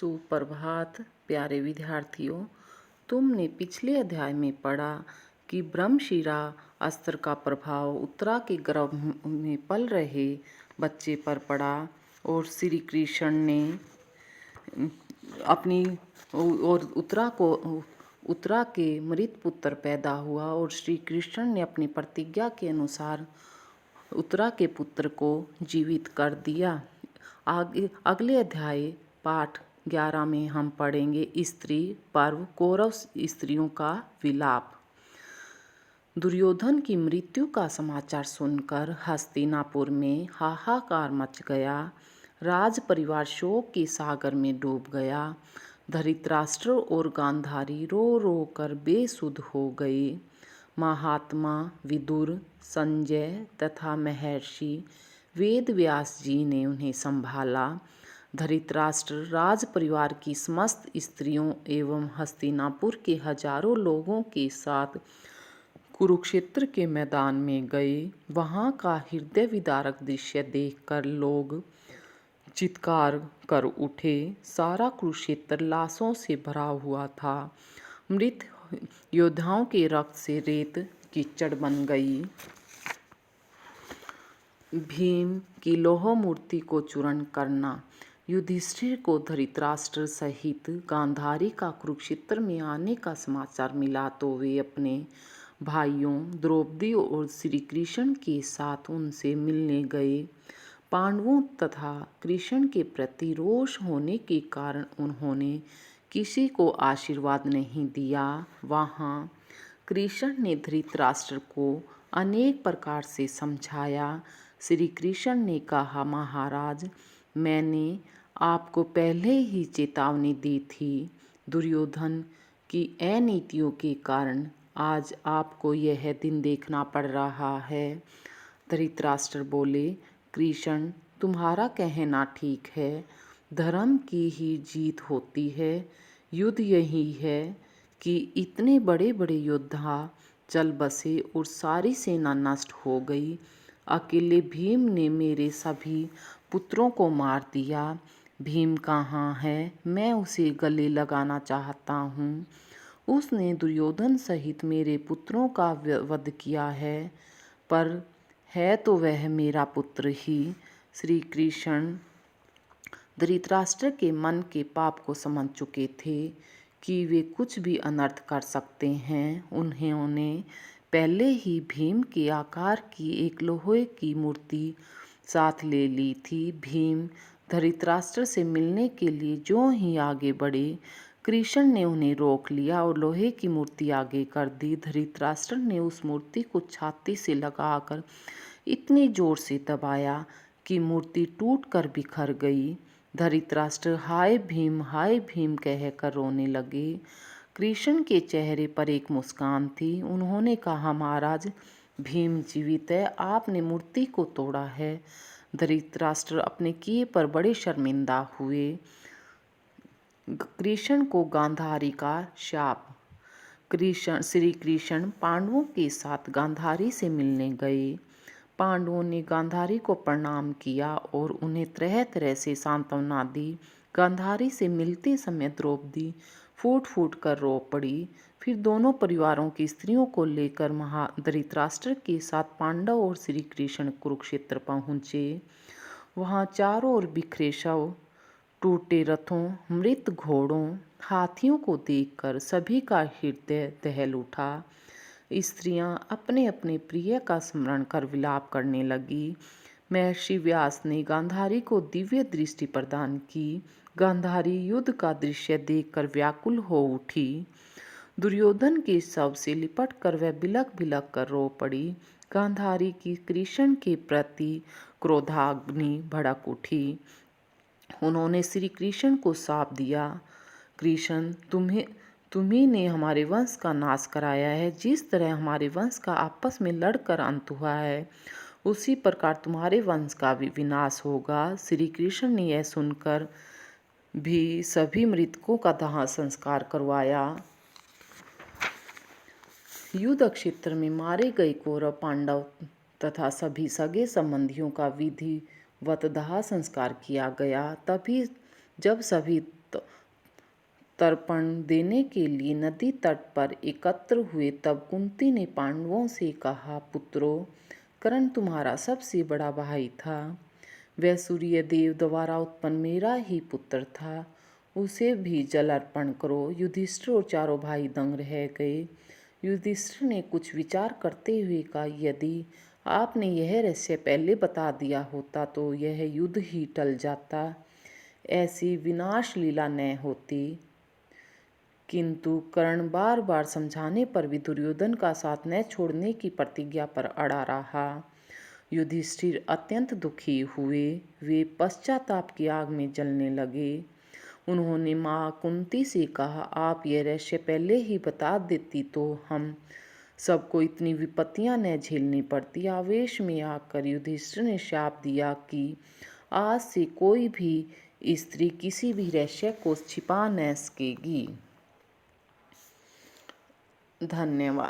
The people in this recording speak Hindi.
सुप्रभात प्यारे विद्यार्थियों। तुमने पिछले अध्याय में पढ़ा कि ब्रह्मशिरा अस्त्र का प्रभाव उत्तरा के गर्भ में पल रहे बच्चे पर पड़ा और श्री कृष्ण ने अपनी और उत्तरा के मृत पुत्र पैदा हुआ और श्री कृष्ण ने अपनी प्रतिज्ञा के अनुसार उत्तरा के पुत्र को जीवित कर दिया। आगे अगले अध्याय पाठ 11 में हम पढ़ेंगे स्त्री पर्व, कौरव स्त्रियों का विलाप। दुर्योधन की मृत्यु का समाचार सुनकर हस्तिनापुर में हाहाकार मच गया। राज परिवार शोक के सागर में डूब गया। धृतराष्ट्र और गांधारी रो रो कर बेसुध हो गए। महात्मा विदुर, संजय तथा महर्षि वेदव्यास जी ने उन्हें संभाला। धृतराष्ट्र राज परिवार की समस्त स्त्रियों एवं हस्तिनापुर के हजारों लोगों के साथ कुरुक्षेत्र के मैदान में गए। वहां का हृदय विदारक दृश्य देखकर लोग चित्कार कर उठे। सारा कुरुक्षेत्र लाशों से भरा हुआ था। मृत योद्धाओं के रक्त से रेत कीचड़ बन गई। भीम की लौह मूर्ति को चूर्ण करना। युधिष्ठिर को धृतराष्ट्र सहित गांधारी का कुरुक्षेत्र में आने का समाचार मिला तो वे अपने भाइयों द्रौपदी और श्री कृष्ण के साथ उनसे मिलने गए। पांडवों तथा कृष्ण के प्रति रोष होने के कारण उन्होंने किसी को आशीर्वाद नहीं दिया। वहाँ कृष्ण ने धृतराष्ट्र को अनेक प्रकार से समझाया। श्री कृष्ण ने कहा, महाराज, मैंने आपको पहले ही चेतावनी दी थी। दुर्योधन की अनीतियों के कारण आज आपको यह दिन देखना पड़ रहा है। धृतराष्ट्र बोले, कृष्ण, तुम्हारा कहना ठीक है। धर्म की ही जीत होती है। युद्ध यही है कि इतने बड़े बड़े योद्धा चल बसे और सारी सेना नष्ट हो गई। अकेले भीम ने मेरे सभी पुत्रों को मार दिया। भीम कहाँ है? मैं उसे गले लगाना चाहता हूँ। उसने दुर्योधन सहित मेरे पुत्रों का वध किया है, पर है तो वह मेरा पुत्र ही। श्री कृष्ण धृतराष्ट्र के मन के पाप को समझ चुके थे कि वे कुछ भी अनर्थ कर सकते हैं। उन्होंने पहले ही भीम के आकार की एक लोहे की मूर्ति साथ ले ली थी। भीम धृतराष्ट्र से मिलने के लिए जो ही आगे बढ़े, कृष्ण ने उन्हें रोक लिया और लोहे की मूर्ति आगे कर दी। धृतराष्ट्र ने उस मूर्ति को छाती से लगाकर इतनी जोर से दबाया कि मूर्ति टूटकर बिखर गई। धृतराष्ट्र हाय भीम कहकर रोने लगे। कृष्ण के चेहरे पर एक मुस्कान थी। उन्होंने कहा, महाराज, भीम जीवित है, आपने मूर्ति को तोड़ा है। धृतराष्ट्र अपने किए पर बड़े शर्मिंदा हुए। कृष्ण को गांधारी का शाप। श्री कृष्ण पांडवों के साथ गांधारी से मिलने गए। पांडवों ने गांधारी को प्रणाम किया और उन्हें तरह तरह से सांत्वना दी। गांधारी से मिलते समय द्रौपदी फूट फूट कर रो पड़ी। फिर दोनों परिवारों की स्त्रियों को लेकर धृतराष्ट्र के साथ पांडव और श्री कृष्ण कुरुक्षेत्र पहुँचे। वहाँ चारों ओर बिखरे शव, टूटे रथों, मृत घोड़ों, हाथियों को देखकर सभी का हृदय दहल उठा। स्त्रियां अपने अपने प्रिय का स्मरण कर विलाप करने लगी। महर्षि व्यास ने गांधारी को दिव्य दृष्टि प्रदान की। गांधारी युद्ध का दृश्य देखकर व्याकुल हो उठी। दुर्योधन के शव से लिपट कर वह बिलख बिलख कर रो पड़ी। गांधारी की कृष्ण के प्रति क्रोधाग्नि भड़क उठी। उन्होंने श्री कृष्ण को शाप दिया, कृष्ण, तुम्ही ने हमारे वंश का नाश कराया है। जिस तरह हमारे वंश का आपस में लड़कर अंत हुआ है, उसी प्रकार तुम्हारे वंश का भी विनाश होगा। श्री कृष्ण ने यह सुनकर भी सभी मृतकों का दाह संस्कार करवाया। युद्ध क्षेत्र में मारे गए कौरव, पांडव तथा सभी सगे संबंधियों का विधिवत दाह संस्कार किया गया। तभी जब सभी तर्पण देने के लिए नदी तट पर एकत्र हुए, तब कुंती ने पांडवों से कहा, पुत्रों, कर्ण तुम्हारा सबसे बड़ा भाई था। वह सूर्य देव द्वारा उत्पन्न मेरा ही पुत्र था। उसे भी जल अर्पण करो। युधिष्ठिर और चारों भाई दंग रह गए। युधिष्ठिर ने कुछ विचार करते हुए कहा, यदि आपने यह रहस्य पहले बता दिया होता तो यह युद्ध ही टल जाता, ऐसी विनाश लीला न होती। किंतु कर्ण बार बार समझाने पर भी दुर्योधन का साथ न छोड़ने की प्रतिज्ञा पर अड़ा रहा। युधिष्ठिर अत्यंत दुखी हुए। वे पश्चाताप की आग में जलने लगे। उन्होंने माँ कुंती से कहा, आप यह रहस्य पहले ही बता देती तो हम सबको इतनी विपत्तियां न झेलनी पड़ती। आवेश में आकर युधिष्ठिर ने शाप दिया कि आज से कोई भी स्त्री किसी भी रहस्य को छिपा न सकेगी। धन्यवाद।